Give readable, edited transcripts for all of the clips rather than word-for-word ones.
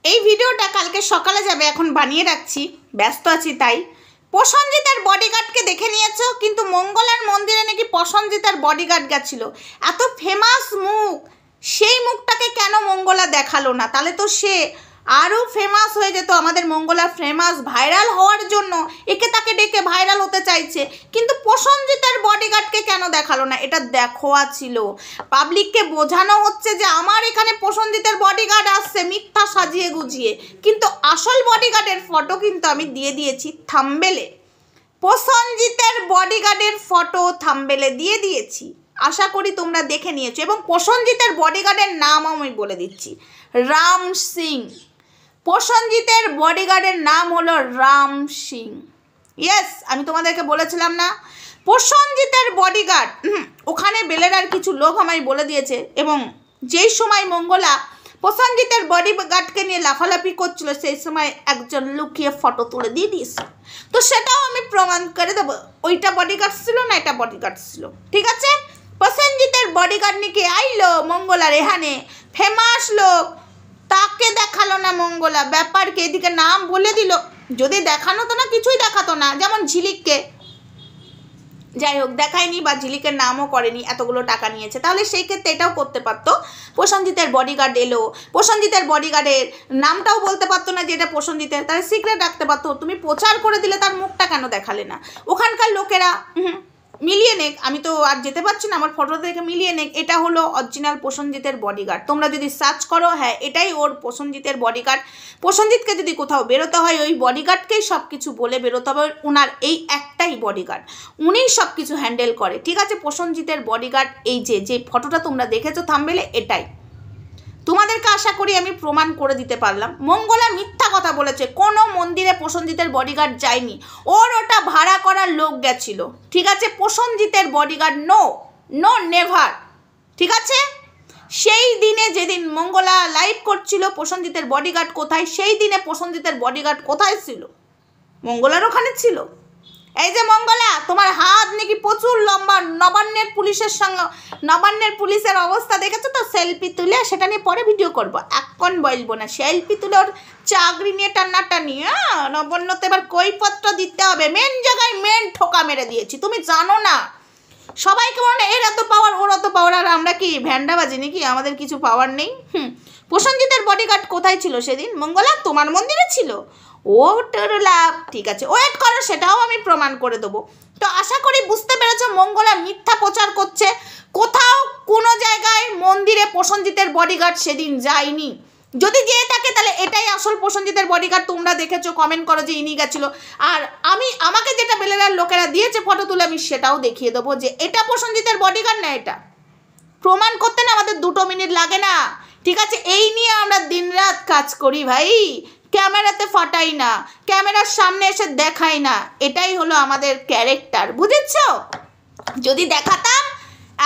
এই ভিডিওটা কালকে সকালে যাবে, এখন বানিয়ে রাখছি, ব্যস্ত আছি তাই। প্রসেনজিতের বডিগার্ডকে দেখে নিয়েছো, কিন্তু মঙ্গলার মন্দিরে নাকি প্রসেনজিতের বডিগার্ড গেছিল। এত ফেমাস মুখ, সেই মুখটাকে কেন মঙ্গলা দেখালো না? তাহলে তো সে আরও ফেমাস হয়ে যেত। আমাদের মঙ্গলা ফেমাস ভাইরাল হওয়ার জন্য একে তাকে ডেকে ভাইরাল হতে চাইছে, কিন্তু প্রসেনজিতের বডিগার্ডকে কেন দেখালো না? এটা দেখোয়া ছিল, পাবলিককে বোঝানো হচ্ছে যে আমার এখানে প্রসেনজিতের বডিগার্ড আসছে, মিথ্যা সাজিয়ে গুজিয়ে। কিন্তু আসল বডিগার্ডের ফটো কিন্তু আমি দিয়ে দিয়েছি থাম্বনেলে, প্রসেনজিতের বডিগার্ডের ফটো থাম্বনেলে দিয়ে দিয়েছি। আশা করি তোমরা দেখে নিয়েছো। এবং প্রসেনজিতের বডিগার্ডের নাম আমি বলে দিচ্ছি, রাম সিং। প্রসেনজিতের বডিগার্ডের নাম হলো রাম সিং। ইয়েস, আমি তোমাদেরকে বলেছিলাম না প্রসেনজিতের বডিগার্ড। ওখানে বেলেরার কিছু লোক আমায় বলে দিয়েছে, এবং যেই সময় মঙ্গলা প্রসেনজিতের বডিগার্ডকে নিয়ে লাফালাফি করছিল, সেই সময় একজন লুকিয়ে ফটো তুলে দিয়ে দিয়েছে। তো সেটাও আমি প্রমাণ করে দেবো, ওইটা বডিগার্ড ছিল না, এটা বডিগার্ড ছিল। ঠিক আছে, প্রসেনজিতের বডিগার্ড নিয়ে আইলো মঙ্গলার এখানে, ফেমাস লোক, তাকে দেখালো না মঙ্গলা। ব্যাপারকে এদিকে নাম বলে দিল, যদি দেখানো তো না, কিছুই দেখাতো না। যেমন ঝিলিককে, যাই হোক, দেখায়নি বা ঝিলিকের নামও করেনি, এতগুলো টাকা নিয়েছে, তাহলে সেই ক্ষেত্রে এটাও করতে পারতো। প্রসেনজিতের বডিগার্ড এলো, প্রসেনজিতের বডিগার্ডের নামটাও বলতে পারতো না যে এটা প্রসেনজিতের, তাহলে সিক্রেট রাখতে পারতো। তুমি প্রচার করে দিলে, তার মুখটা কেন দেখালে না? ওখানকার লোকেরা মিলিয়ে নেক, আমি তো আর যেতে পারছি না, আমার ফটো দেখে মিলিয়ে নেক, এটা হলো অরিজিনাল প্রসেনজিতের বডিগার্ড। তোমরা যদি সার্চ করো, হ্যাঁ এটাই ওর প্রসেনজিতের বডিগার্ড। প্রসেনজিৎকে যদি কোথাও বেরোতে হয়, ওই বডিগার্ডকেই সব কিছু বলে বেরোতে হবে। ওনার এই একটাই বডিগার্ড, উনিই সব কিছু হ্যান্ডেল করে। ঠিক আছে, প্রসেনজিতের বডিগার্ড এই যে ফটোটা তোমরা দেখেছো থাম্বনেলে, এটাই। তোমাদেরকে আশা করি আমি প্রমাণ করে দিতে পারলাম। মঙ্গলা মিথ্যা কথা বলেছে, কোনো মন্দিরে প্রসেনজিতের বডিগার্ড যায়নি, ওর ওটা ভাড়া করার লোক গেছিল। ঠিক আছে, প্রসেনজিতের বডিগার্ড নো নেভার। ঠিক আছে, সেই দিনে যেদিন মঙ্গলা লাইভ করছিল প্রসেনজিতের বডিগার্ড কোথায়, সেই দিনে প্রসেনজিতের বডিগার্ড কোথায় ছিল? মঙ্গলার ওখানে ছিল। এই যে মঙ্গলা, তোমার হাত নাকি প্রচুর লম্বা, নবান্নের পুলিশের সঙ্গে, নবান্নের পুলিশের অবস্থা দেখেছো তো? সেলফি তুলে, সেটা নিয়ে পরে ভিডিও করবো, এখন বলবো না। সেলফি তুলে ওর চাকরি নিয়ে টান্নাটানি, নবান্নতে এবার কৈপত্র দিতে হবে, মেন জায়গায় মেন ঠোকা মেরে দিয়েছি। তুমি জানো না, সবাইকে মনে এর এত পাওয়ার, ওর অত পাওয়ার, আর আমরা কি ভ্যান্ডাবাজি নাকি? আমাদের কিছু পাওয়ার নেই। প্রসেনজিতের বডিগার্ড কোথায় ছিল সেদিন? মঙ্গলা তোমার মন্দিরে ছিল। ও লাভ, ঠিক আছে, ওয়েট করো, সেটাও আমি প্রমাণ করে দেবো। তো আশা করি বুঝতে পেরেছো, মঙ্গলা মিথ্যা প্রচার করছে। কোথাও কোনো জায়গায় মন্দিরে প্রসেনজিতের বডিগার্ড সেদিন যায়নি। যদি যেয়ে থাকে, তাহলে এটাই আসল প্রসেনজিতের বডিগার্ড। তোমরা দেখেছো, কমেন্ট করো যে ইনি গেছিলো। আর আমাকে যেটা বেলেরার লোকেরা দিয়েছে ফটো তুলে, আমি সেটাও দেখিয়ে দেবো যে এটা প্রসেনজিতের বডিগার্ড না। এটা প্রমাণ করতে না আমাদের 2 মিনিট লাগে না। ঠিক আছে, এই নিয়ে আমরা দিনরাত কাজ করি ভাই, ক্যামেরাতে ফাটাই না, ক্যামেরার সামনে এসে দেখাই না। এটাই হলো আমাদের ক্যারেক্টার, বুঝেছো? যদি দেখাতাম,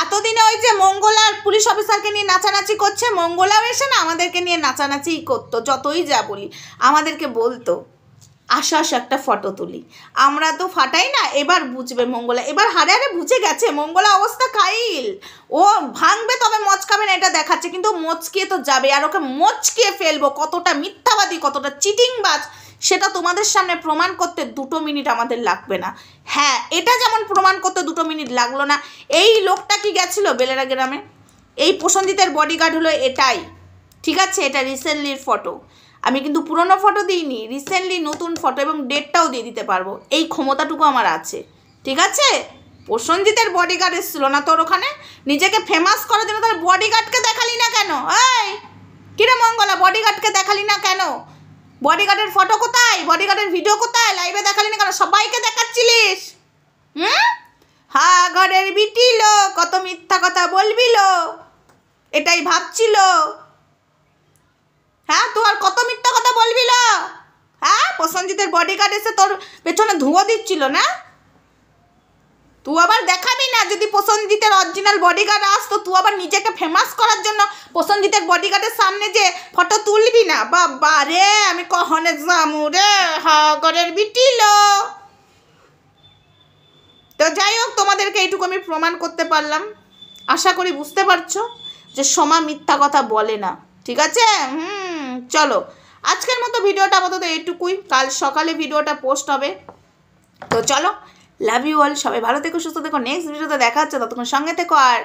এতদিনে ওই যে মঙ্গলার পুলিশ অফিসারকে নিয়ে নাচানাচি করছে, মঙ্গলাও এসে না আমাদেরকে নিয়ে নাচানাচিই করতো। যতই যা বলি, আমাদেরকে বলতো আসো একটা ফটো তুলি। আমরা তো ফাটাই না। এবার বুঝবে মঙ্গলা, এবার হারে বুঝে গেছে মঙ্গলা অবস্থা কাইল। ও ভাঙবে তবে মচকাবে না, এটা দেখাচ্ছে, কিন্তু মচকিয়ে তো যাবে। আর ওকে মচকিয়ে ফেলবো, কতটা মিথ্যাবাদী, কতটা চিটিংবাজ, সেটা তোমাদের সামনে প্রমাণ করতে 2 মিনিট আমাদের লাগবে না। হ্যাঁ, এটা যেমন প্রমাণ করতে 2 মিনিট লাগলো না। এই লোকটা কি গেছিল বেলেরা গ্রামে? এই প্রসেনজিতের বডিগার্ড হলো এটাই। ঠিক আছে, এটা রিসেন্টলির ফটো। আমি কিন্তু পুরনো ফটো দিইনি, রিসেন্টলি নতুন ফটো, এবং ডেটটাও দিয়ে দিতে পারবো। এই ক্ষমতাটুকু আমার আছে। ঠিক আছে, প্রসেনজিতের বডিগার্ড এসেছিল না তোর ওখানে নিজেকে ফেমাস করার জন্য? তার বডিগার্ডকে দেখালি না কেন? এই কিরে মঙ্গলা, বডিগার্ডকে দেখালি না কেন? বডিগার্ডের ফটো কোথায়? বডিগার্ডের ভিডিও কোথায়? লাইভে দেখালি না কেন? সবাইকে দেখাচ্ছিলিস। ঘরের বিটিল, কত মিথ্যা কথা বলবিল, এটাই ভাবছিল। হ্যাঁ, তুই আর কত মিথ্যা কথা বলবিল? হ্যাঁ, প্রসেনজিতের বডিগার্ড এসে তোর পেছনে ধুয়ো দিচ্ছিল না? তুই আবার দেখাবি না? যদি প্রসেনজিতের অরিজিনাল বডিগার্ড আসতো, তুই আবার নিজেকে ফেমাস করার জন্য প্রসেনজিতের বডিগার্ডের সামনে যে ফটো তুলবি না? বাবা রে, আমি কখনে জামু রে ঘরের বিটিল। তো যাই হোক, তোমাদেরকে এইটুকু আমি প্রমাণ করতে পারলাম। আশা করি বুঝতে পারছো যে সোমা মিথ্যা কথা বলে না। ঠিক আছে, চলো আজকের মতো ভিডিওটা আপাতত এইটুকুই, কাল সকালে ভিডিওটা পোস্ট হবে। তো চলো, লাভ ইউ অল, সবাই ভালো থেকো, সুস্থ থেকো, নেক্সট ভিডিওতে দেখা হচ্ছে, ততক্ষণ সঙ্গে থেকো। আর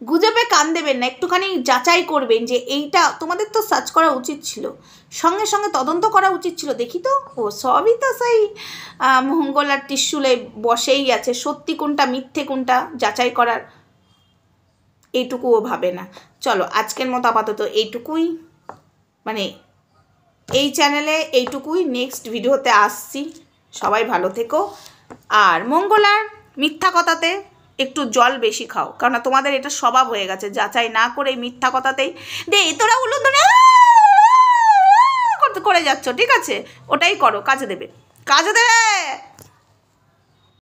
গুজবে কান দেবেন না, একটুখানি যাচাই করবেন যে এইটা তোমাদের তো সার্চ করা উচিত ছিল, সঙ্গে সঙ্গে তদন্ত করা উচিত ছিল। দেখি তো, ও সবই তো সেই মঙ্গল আর ত্রিশূলে বসেই আছে, সত্যি কোনটা মিথ্যে কোনটা যাচাই করার এইটুকুও ভাবে না। চলো আজকের মতো আপাতত এইটুকুই, মানে এই চ্যানেলে এইটুকুই, নেক্সট ভিডিওতে আসছি। সবাই ভালো থেকো। আর মঙ্গলার মিথ্যা কথাতে একটু জল বেশি খাও, কারণ তোমাদের এটা স্বভাব হয়ে গেছে, যাচাই না করে মিথ্যা কথাতেই দে তোরা হলো ধরে করে যাচ্ছ। ঠিক আছে, ওটাই করো, কাজে দেবে, কাজে দেবে।